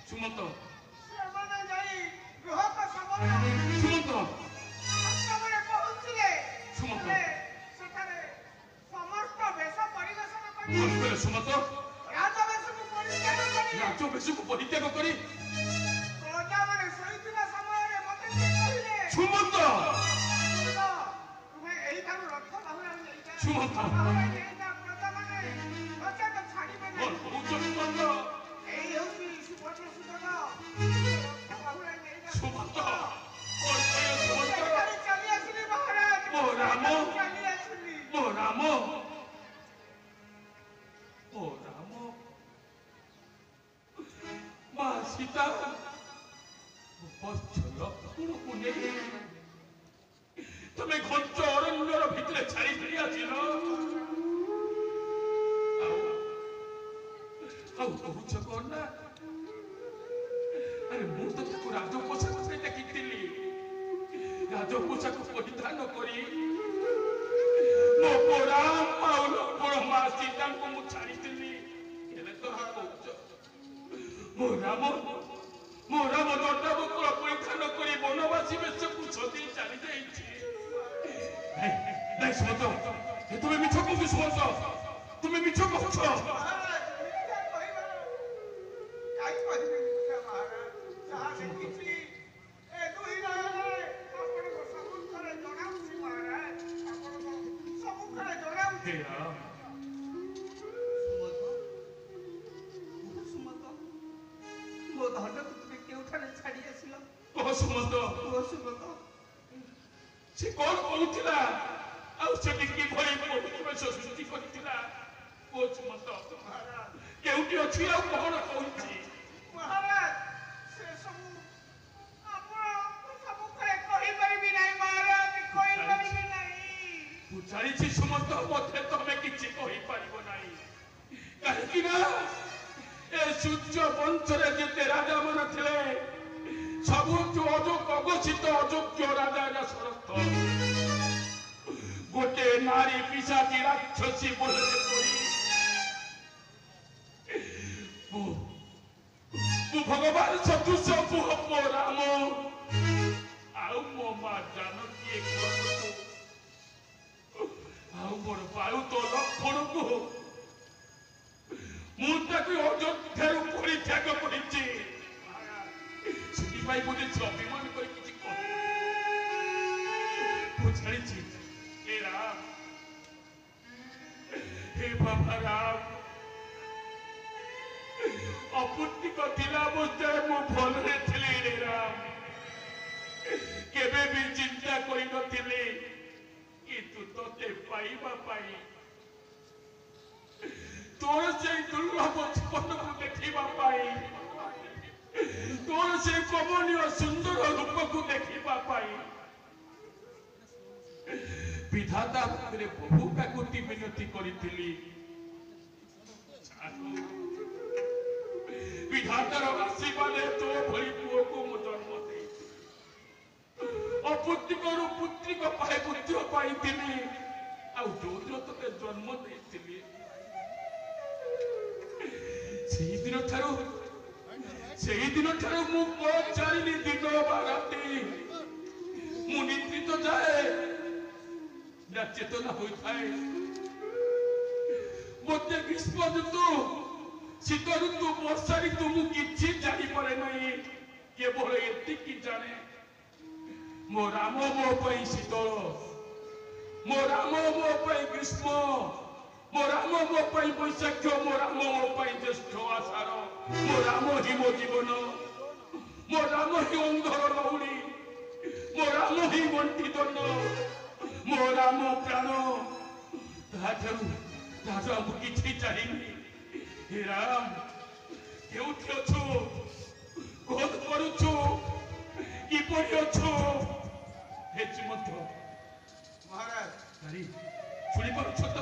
सुमंत सुमंत राज बेश को परित्याग कर सुमंत सुमंत सीता तुम्हें घंच अरण्यर भितर छाड़ी आसिल कौच कौन ना अरे मुझे राज पोशाक से देखी राज पोशाक परिधान करी मो पोड़ा पाउल माँ सीता को मुझे छाड़ी तो कौच मो राम दंडा बकुल परिधान कर बनवासी बेश को छदी चली जाए सुमंत तुम्हें मिछ कह सुमंत तुम्हें मिछ कह से कौन कहूला से सृष्टि करथिला ओ सुमंत केउटी अछि आ कौन कहूची महाराज से सब सब कहि परिबि नै महाराज कहि परिबि नै पुछारी छी सुमंत मते तमे किछि कहि परिबो नै काहे कि ना ए सूर्य वंशरे जेते राजा मन थिले सब अघोषित अयोग्य राजा शरथ गोटे नारी पिशाची राक्षसी बोले भगवान सदृश पुह मो राम आउ मो माँ जानकी आउ मोर पायु तो लक्षण को मुझे अयोध्यार परित्याग कर बोले अभिमान कर राम हे बाबा राम अपुत्रिक अवस्थाय मु भलरे थिली रे राम केबे भी चिंता करि नथिली किंतु तोते पाइबा पाई तोर से दुर्लभ जीवन को देखिबा पाई तोर से कमनीय सुंदर रूप को देखिबा पाई विधाता रे बहु काकुति विनती करिथिली विधातार आशीर्वाद तो भली पुओ को मु जन्म दे अपुत्रिक पुत्रिक पाए पुत्र पाइथिली आ जोद्र तके जन्म देथिली सेही दिन ठारू मु पचारिली दिन बाराती मु निद्रित जाए ना चेतना होता है मत ग्रीष्म ऋतु शीत ऋतु वर्षा ऋतु मु किछि जानी पारे नहीं केवल एतिकी जाने मो राम मो पई शीतल मो राम मो पई ग्रीष्म मो राम मो पई वैशाख मो राम मो पई ज्येष्ठ आषाढ़ मो राम ही मो जीवन मो राम ही अंधर लौड़ी मो राम ही बंटी दंड मो राम प्राण ताठू किछि चाहिए हे राम केउठी अछु कौन करुछु किपरि अछु हे सुमंत महाराज हरि শুনিপাରୁছ তো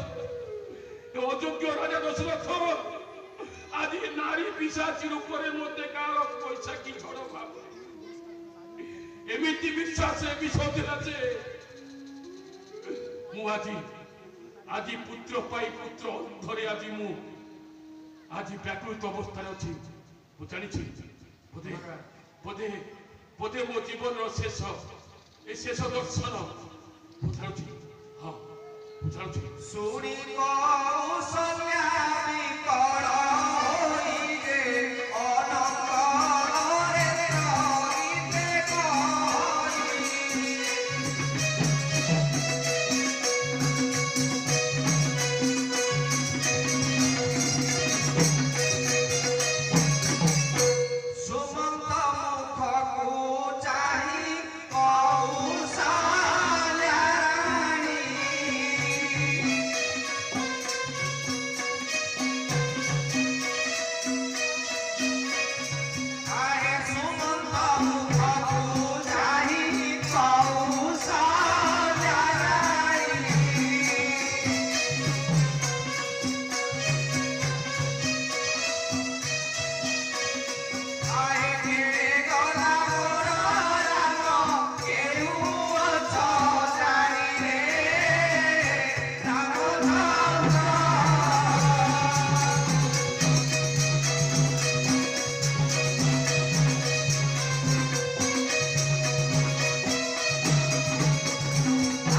ଏ ଅଯୋଗ୍ୟ ରାଜା ଦଶରଥ ଆଜି ନାରୀ ପିଶାଚୀ ରୂପରେ ମୋତେ କାହାର ପଇସା କି ଝଡ଼ ଭାବ ଏମିତି ବିଶ୍ୱାସରେ ବିଷ ଦେଲା ଯେ ମୁଁ ଆଜି ପୁତ୍ର ପାଇ ପୁତ୍ର ଅନ୍ଧରେ ଆଜି ମୁଁ ଆଜି ବ୍ୟାକୁଳିତ ଅବସ୍ଥାରେ ଅଛି ମୁଁ ଜାଣିଛି ବୋଧେ ବୋଧେ ବୋଧେ ମୋ ଜୀବନର ଶେଷ ଏ ଶେଷ ଦର୍ଶନ ମୁଁ ଜାଣୁଛି ହଁ ମୁଁ ଜାଣୁଛି ଶୁଣି କୌଶଲ୍ୟା ବିକଳ ହୋଇ ଯେ ଅନକଳରେ ରହିତେ କହି। ସୁମନ୍ତ ମୁଖକୁ ଚାହିଁ କୌଶଲ୍ୟା ରାଣୀ ଆରେ ସୁମନ୍ତ ମୁଖକୁ ଚାହିଁ କୌଶଲ୍ୟା ରାଣୀ ଆଏ କେଡ଼େ ଗଲା ମୋର ରାମ କେଉଁ ଅଛ ଜାଣିରେ ରାମଚନ୍ଦ୍ର।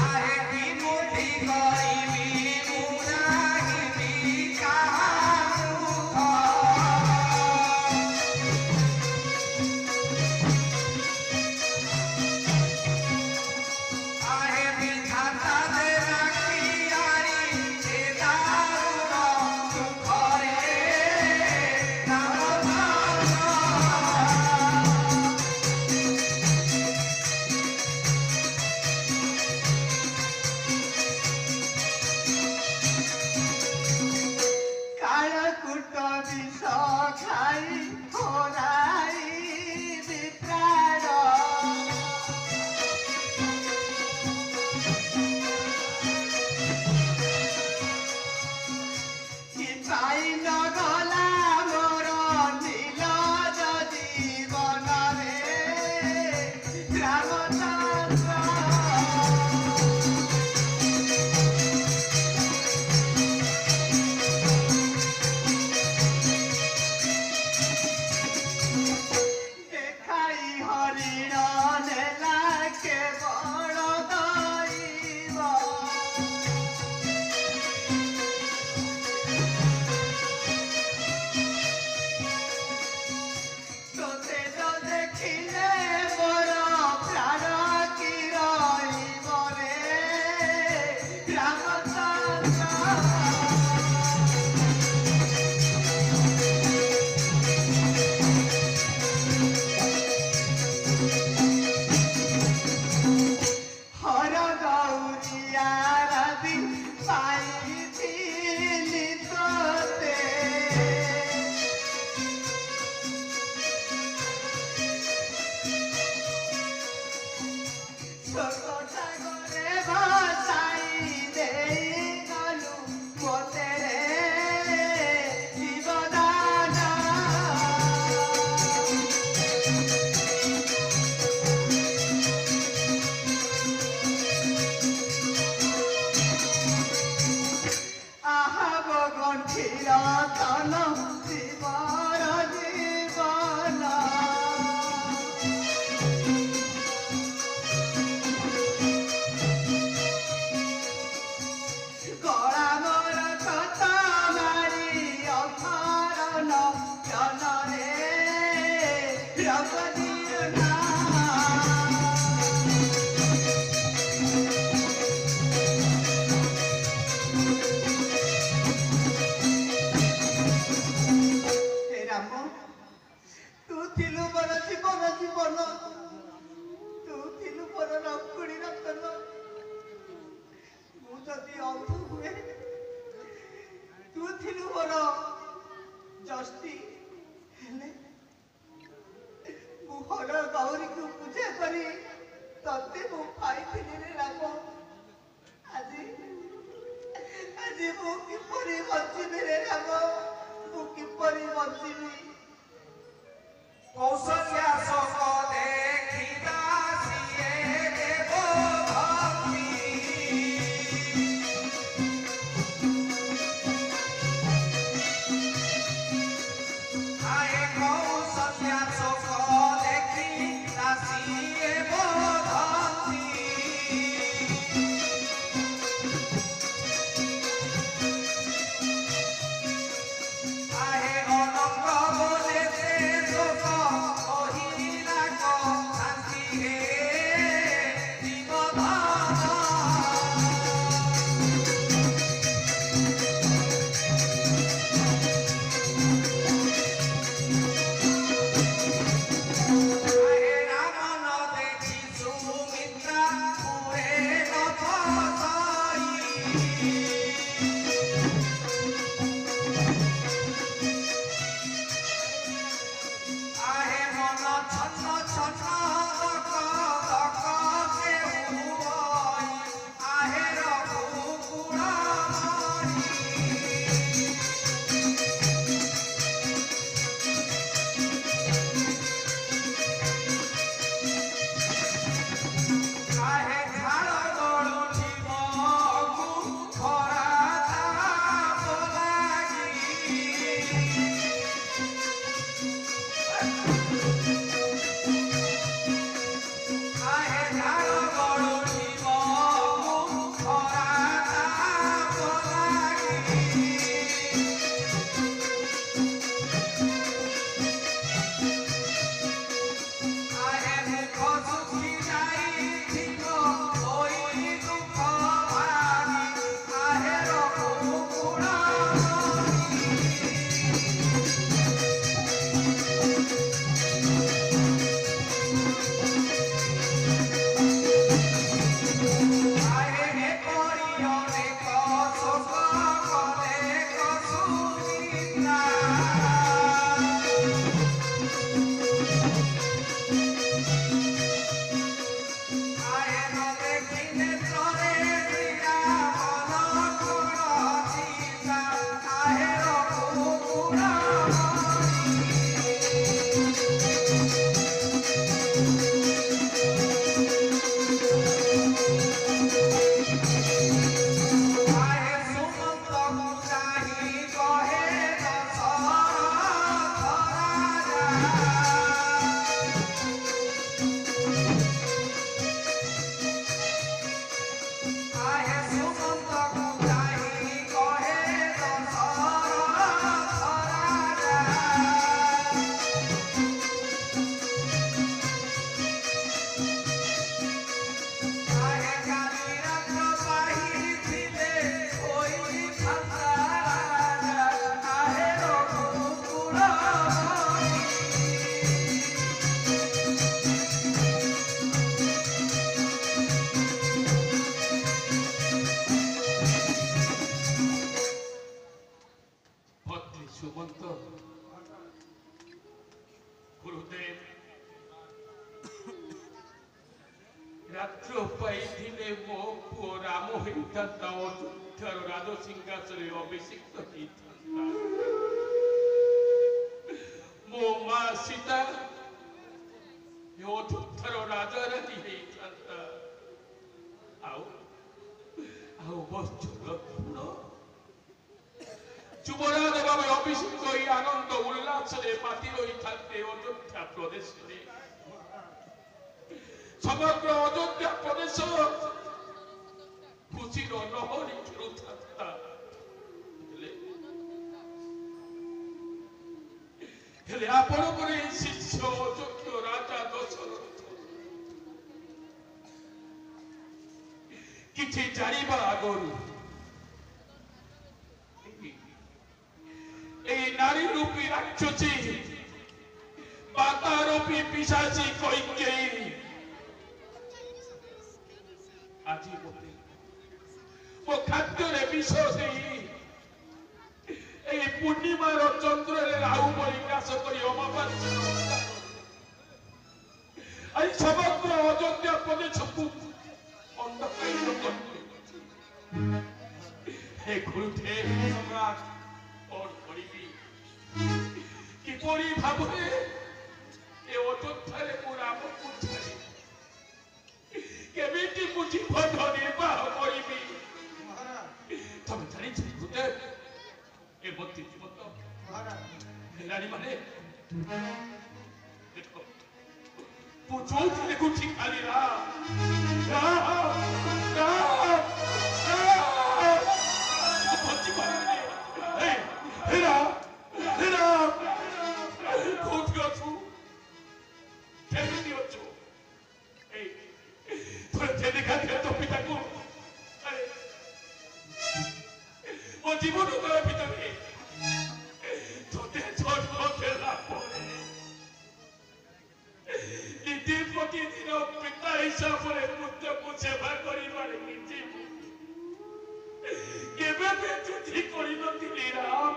ଆଏ ବିମୁଠି କରିବି ମୁଁ ରାଗିବି କାହା ମୁଖ। आहे विधाता दे राखियारी ए दारुण दुखरे रामचन्द्र। କାଳକୂଟ ବିଷ ଖାଇ ହରାଇ ବିପ୍ରାଣ ପାଇନ ଗଲା ମୋର ନୀଳଜ ଜୀବନରେ ରାମଚନ୍ଦ୍ର। দেখাই হরিণ ନେଲା କେବଳ ଦଇବ। ତୋତେ ତ ଦେଖିଲେ ମୋର ପ୍ରାଣ କି ରହିବ ରେ ରାମଚନ୍ଦ୍ର। ହର ଗୌରିଆ ରାଧି ପାଇଥିଲି ତୋତେ। ଛୋଟ ସାଗରେ ଭସାଇ ଦେଇ ଗଲୁ ମୋତେ ରେ ଜୀବଦାନ। ଆହବ ଗଣ୍ଠିର ତନ ଶିବର ଜୀବନ। ଗଳା ମୋର କତ ମାରି ଅଫରନ ଜନରେ ରବ ଦିଅ ନା। ହେ ରାମ ତୁ ଥିଲୁ ମୋର ଜୀବନ ଜୀବନ। ତୁ ଥିଲୁ ମୋର ରକୁଣୀ ରତନ। ମୁଁ ଯଦି ଅନ୍ଧ ହୁଏ ତୁ ଥିଲୁ ମୋର ଜଷ୍ଟି। ହେଲେ ମୁଁ ହର ଗୌରୀକୁ ପୂଜା କରି ତତେ ମୁଁ ପାଇଥିଲି ରେ ରାମ। ଆଜି ଯେ ମୁଁ କିପରି ବଞ୍ଚିବି ରେ ରାମ ମୁଁ କିପରି ବଞ୍ଚିବି କୌଶଲ୍ୟା ସକ ଦେଖି ଦାସିଏ ଦେବ ଭକ୍ତି ଆଏ କୌଶଲ୍ୟା ସକ ଦେଖି ଦାସିଏ ଭକ୍ତି আহে অনঙ্গ বলে সে শোক কহিলা শান্তি হে জীবধান আহে রামন দেখি সুমিত্রা পুরে নফসাই আহে মন ছন্ন ছন্ন দক দক কেহুই আহে রঘুকুলমণি আহে ঝাড় গড়ুছি মগু খরা তাপ লাগি আহে ঝাড় গড়ুছি মগু খরা তাপ লাগি আহে মুখ শুখি যাইছিল ওই দুঃখ ভাগি আহে রঘুকুলমণি আহে হে করি অনেক শোক কলে কসুমিত্রা আহে ন দেখিলে তরে ক্রীড়া মন কোন চিন্তা আহে রঘুকুলমণি আহে সুমন্ত চাহি কহে দশরথ রাজা আহে সুমন্ত চাহি কহে দশরথ রাজা আহে কালিরাত্র পাহিছিলে ওই ছাত্রা রাজা আহে রঘুকুলমণি ভদ্রী সুমন্ত গুরুদেব রাত্র পাইলে ମୋ ପୁଅ ରାମ ହେଇଥାନ୍ତା ଅଯୋଧ୍ୟାର ରାଜ ସିଂହାସନରେ ଅଭିଷିକ୍ତ ହେଇଥାନ୍ତା ମୋ ମା ସୀତା ଅଯୋଧ୍ୟାର ରାଜାରାଣୀ ହେଇଥାନ୍ତା ଆଉ ବଞ୍ଚର ଗୁଣ যুবরাজ ভাবে অভিষিক্ত এই আনন্দ উল্লাসে মাতি রইথান্তে অযোধ্যা প্রদেশে সমগ্র অযোধ্যা প্রদেশ খুশির লহরী খেলুথান্তা ହେଲେ ଆପଣଙ୍କର এই ଶିଷ୍ୟ ଅଯୋଗ୍ୟ ରାଜା ଦଶରଥ କିଛି ଜାଣିବା ଆଗରୁ এই নারী রূপী রাক্ষসী বাতা রূপী পিশাচী কইকেয়ী আজি মতে ও খাদ্যরে বিষ দেই এই পূর্ণিমার চন্দ্রের রাহু বলি গ্রাস করি অমাবাস্য এই সমগ্র অযোধ্যা প্রদেশକୁ ଅନ୍ଧକାରିତ କରିଦେଇଛି। हे गुरुदेव सम्राट कौन करिबी किपरि भाबरे ए अयोध्यारे मो रामको छाड़ी केमिति मु जीवन निर्वाह करिबी महाराज तमे जानिछ गुरुदेव ए मत जीवन महाराज हेलानी माने देखो तू जोउथिले गुठी खाली भक्ति माने हे हेरा हेरा कोठी अछु केमिति अछु ए तोरे देखा दे तो पिता को अरे ओ जीवन को ভিতরে তোতে ছোট খেলা পড়ে নীতি প্রতিদিন পিতা হিসাবে পুত্রକୁ সেবা করিবারে କିଛି কেবে বেচুতি କରିନଥିଲି ରାମ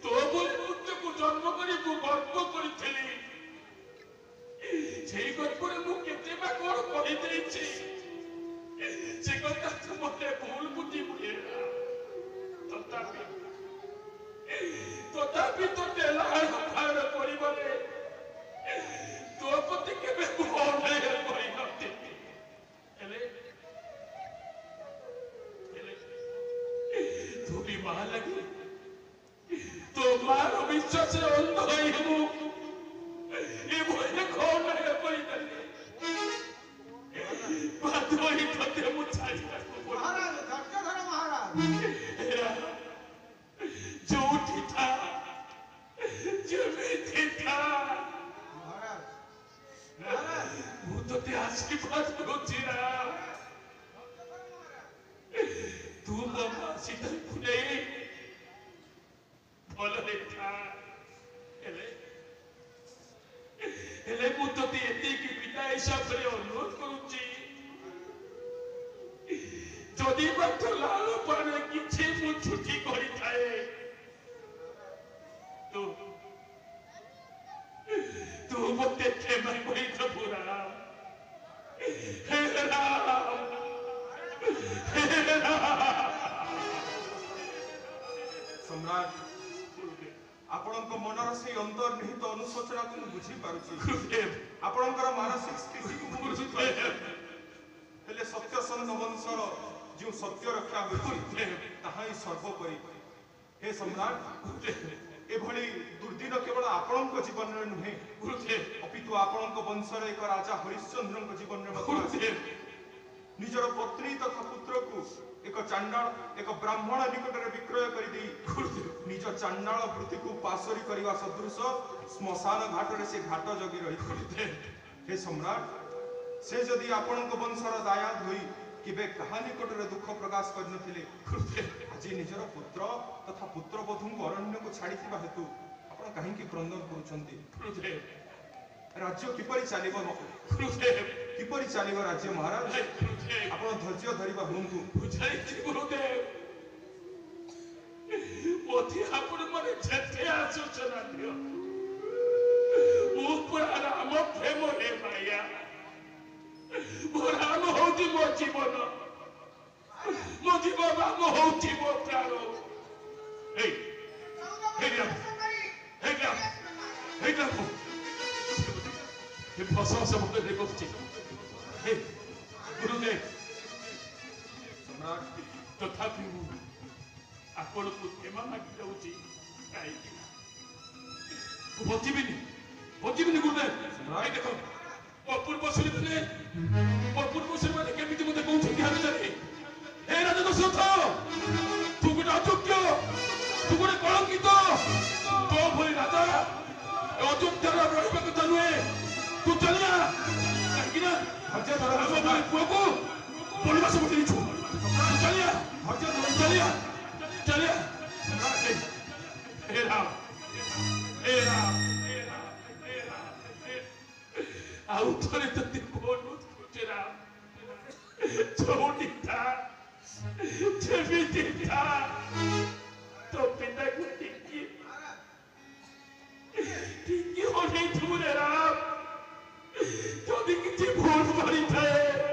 তো বলে পুত্রକୁ জন্ম କରି ମୁଁ ଗର୍ବ କରିଥିଲି সেই গর্বরে ମୁଁ কেতে ବା କଣ କରିଦେଇଛି ସେ କଥା ତୁ ମୋତେ ଭୁଲ ବୁଝି ବୁଝେଇଲା ତଥାପି ତୋତେ ଲାଳ ଫାଳ କରିବାରେ ତୋ ପ୍ରତି କେବେ ମୁଁ ଅନ୍ୟାୟ କରିନଥିଲି ହେଲେ ତୁ ବି ମା ଲାଗି ତୋ ମାର ବିଶ୍ୱାସରେ ଅନ୍ଧ ହୋଇ ମୁଁ ଏଭଳି ଅନ୍ୟାୟ କରିଦେଲି बातों तोते मुझाई महाराज धक्का धरो महाराज झूठी था झूठी था महाराज महाराज वो तो ते आशीर्वाद करूची ना तू बाबा सीता खुले बोल देखा हेले ମୁଁ ତତେ ଏତିକି ପିତା ହିସାବରେ ଅନୁରୋଧ କରୁଛି ଯଦି ମାତ୍ର ଲାଳ ପାରେ କିଛି ମୁଁ ଛୁଟି କରିଥାଏ ତୁ ମୋତେ କ୍ଷମା କରିଦେବୁ ରାମ ହେ ରାମ ହେ ରାମ सम्राट ଆପଣଙ୍କ ମନର ସେଇ ଅନ୍ତର୍ନିହିତ ଅନୁଶୋଚନାକୁ ମୁଁ ବୁଝିପାରୁଛି ଆପଣଙ୍କର ମାନସିକ ସ୍ଥିତିକୁ ମୁଁ ବୁଝିପାରୁଛି ହେଲେ ସତ୍ୟସନ୍ଧ ବଂଶର ଯେଉଁ ସତ୍ୟ ରକ୍ଷା ହୋଇଛି ତାହା ହିଁ ସର୍ବୋପରି ହେ ସମ୍ରାଟ ଏଭଳି ଦୁର୍ଦିନ କେବଳ ଆପଣଙ୍କ ଜୀବନରେ ନୁହେଁ ଅପିତୁ ଆପଣଙ୍କ ବଂଶର ଏକ ରାଜା ହରିଶ୍ଚନ୍ଦ୍ରଙ୍କ ଜୀବନରେ ମଧ୍ୟ ନିଜର ପତ୍ନୀ ତଥା ପୁତ୍ରକୁ ଏକ ଚାଣ୍ଡାଳ ଏକ ବ୍ରାହ୍ମଣ ନିକଟରେ ବିକ୍ରୟ କରିଦେଇ ନିଜ ଚାଣ୍ଡାଳ ବୃତ୍ତିକୁ ପାଶୋରି କରିବା ସଦୃଶ ଶ୍ମଶାନ ଘାଟରେ ସେ ଘାଟ ଜଗି ରହିଥିଲେ ହେ ସମ୍ରାଟ ସେ ଯଦି ଆପଣଙ୍କ ବଂଶର ଦାୟାଦ ହୋଇ କେବେ କାହା ନିକଟରେ ଦୁଃଖ ପ୍ରକାଶ କରିନଥିଲେ ଆଜି ନିଜର ପୁତ୍ର ତଥା ପୁତ୍ରବଧୂଙ୍କୁ ଅରଣ୍ୟକୁ ଛାଡ଼ିଥିବା ହେତୁ ଆପଣ କାହିଁକି କ୍ରନ୍ଦନ କରୁଛନ୍ତି राज्य किपरि चालिबो किपरि चालिबो राज्य महाराज आपण धैर्य धरिबा हुंतु बुझाइछि गुरुदेव मोती आपण मने जेते आसूचना दियो मो पुरा राम प्रेम रे माया मो राम होती मो जीवन राम होती मो प्राण हे हे फसो सब के देखो हे गुरुदेव सम्राट तथापि आपण को क्षमा मागी जाउची काई बचिबिनी गुरुदेव भाई देखो अपूर्व सुनितले अपूर्व सुनितले केमिति मते कोउ छथि हामे जाने हे राजा दशरथ तू गुड अयोग्य तू गुड कलंकित तो भली राजा अयोध्यार रहिबा कथा नुहे तू चलिया काहे ना धैर्य धरो हम भाई पुआ को बोलबा सब देइछु चलिया धैर्य धरो चलिया चलिया हे राम हे राम हे राम हे राम आउ थोड़े तो बोलू तुझे राम छोटी था छवि था तो पिता को टिकी होने तुमने राम যদি কিছু ভুল করি থাকে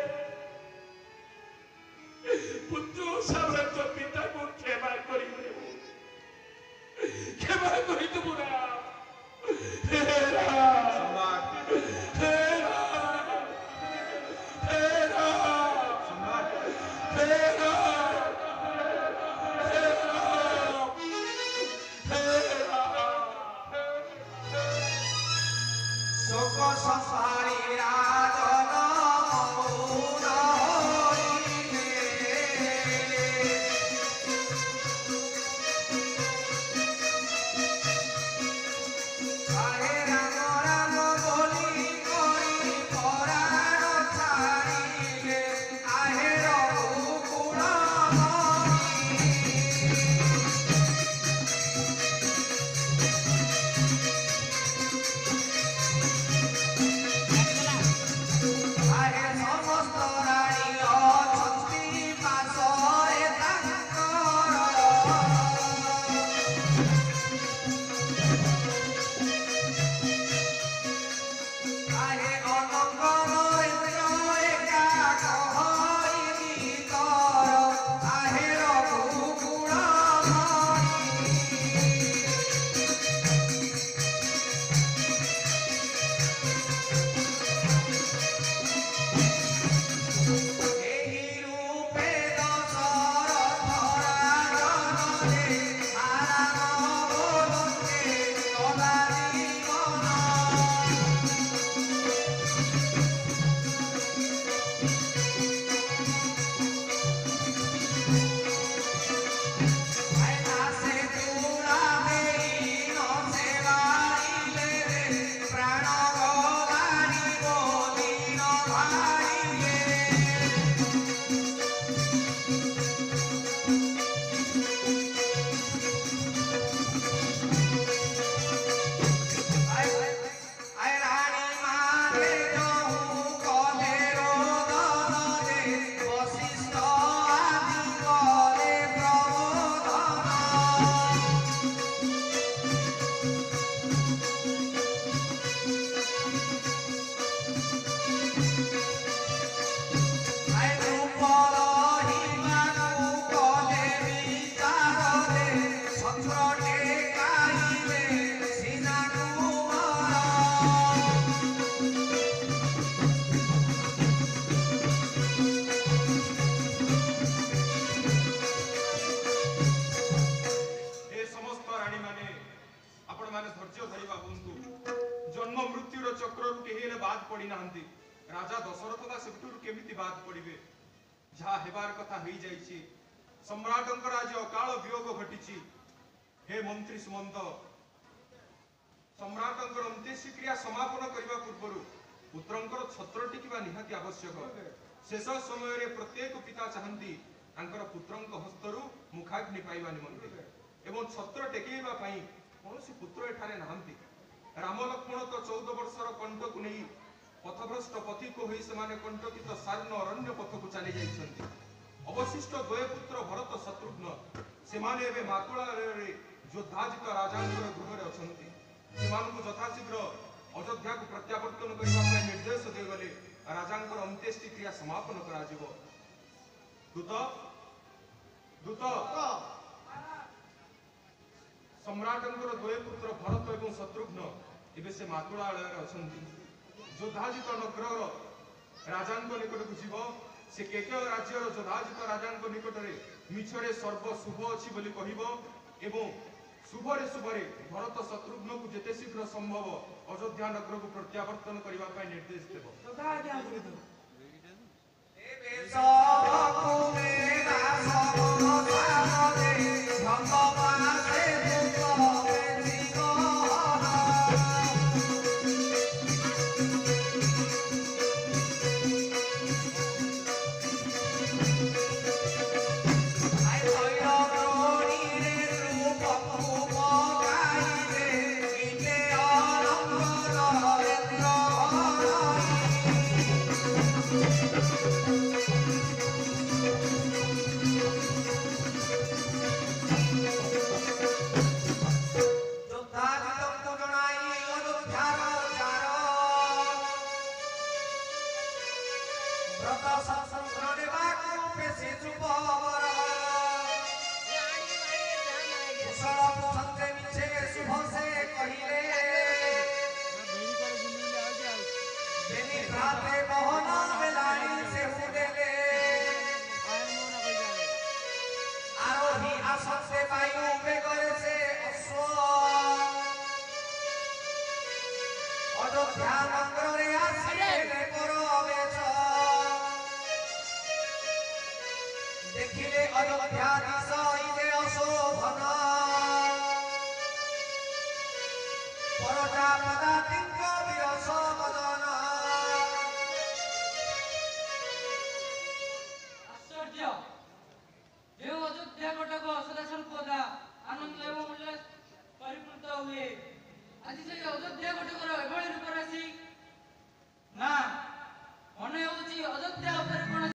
राजा दशरथ बा सेठुर केमिति बात पड़िबे जहा हेबार कथा होई जाईची सम्राटंकर आज अकाल वियोग घटिची हे मंत्री सुमंत सम्राटंकर अंत्येष्टि क्रिया समापन करबा पूर्वरु पुत्रंकर छत्र टिकिबा निहाती आवश्यक शेष समय रे प्रत्येक पिता चाहंती तांकर पुत्रंक हस्तरु मुखाग्नि पाइबा निमंते एवं छत्र टेकेबा पई कोनोसी पुत्र एठारे नाहंती राम लक्ष्मण तो 14 वर्षर कंटक नै पथभ्रष्ट पथिक होई समाने कंटकित सार्ण अरण्य पथकु चली जाइछंती अवशिष्ट द्वय पुत्र भरत शत्रुघ्न सेमाने एबे मातुळा रे योद्धाजित राजांकर गृह रे अछंती सेमानकु यथाशीघ्र अयोध्या को प्रत्यावर्तन करबा पई निर्देश दे गले राजांकर अंत्येष्टि क्रिया समापन करा जिवो दूत दूत सम्राटंकर द्वय पुत्र भरत एवं शत्रुघ्न एबे से मातुळालय रे अछंती योद्धाजित नगर राजांक निकट को जीव से केके राज्यर योद्धाजित राजांक निकट रे मिछरे सर्व शुभ अछि बोली कहिबो एवं शुभरे भरत शत्रुघ्न को जेते शीघ्र संभव अयोध्या नगर को प्रत्यावर्तन करबा पय निर्देश देबो तथा आज्ञा गुरुदेव एबे सब कुमेरा सब सारे भगवान से दुख ଧ୍ୟାନ